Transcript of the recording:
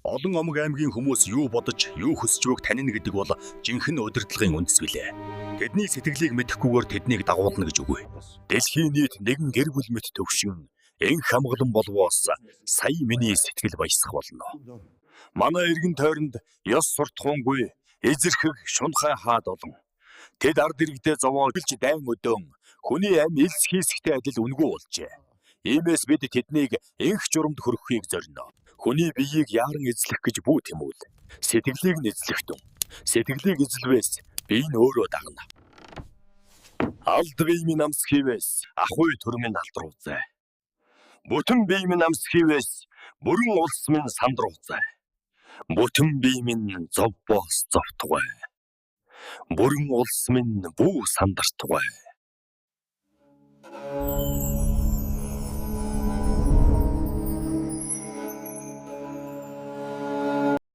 Олон омог аймгийн хүмүүс юу бодож, юу хүсэж байгааг танина гэдэг бол жинхэнэ удирдлагын үндэс билээ. Тэдний сэтгэлийг мэдэхгүйгээр тэднийг дагуулна гэж үгүй. Дэлхийн нийт нэгэн гэр бүл мэт төвшин, энх хамгалан болвоос сая миний сэтгэл баясах болно. Манай эргэн тойронд ёс суртахуунгүй, эзэрхэг, шунхай хаад олон. Тэд ард иргэдээ зовоож дайн өдөөн, хүний амь илс хийсгтэй адил үнгүй болжээ. Иймээс бид тэднийг энх журамд хөрөхийг зорино. Хүний биеийг яаран эзлэх гэж бүү тэмүүл. Сэтгэлийг нь эзлэхтэн. Сэтгэлийг эзлвээс бие нь өөрөө дагна. Алд бие минь амс хийвээс ахуй төр минь алдрууцай. Бүтэн бие минь амс хийвээс бүрэн улс минь сандрууцай. Бүтэн бие минь зов боос зовтугай. Бүрэн улс минь бүү сандартугай.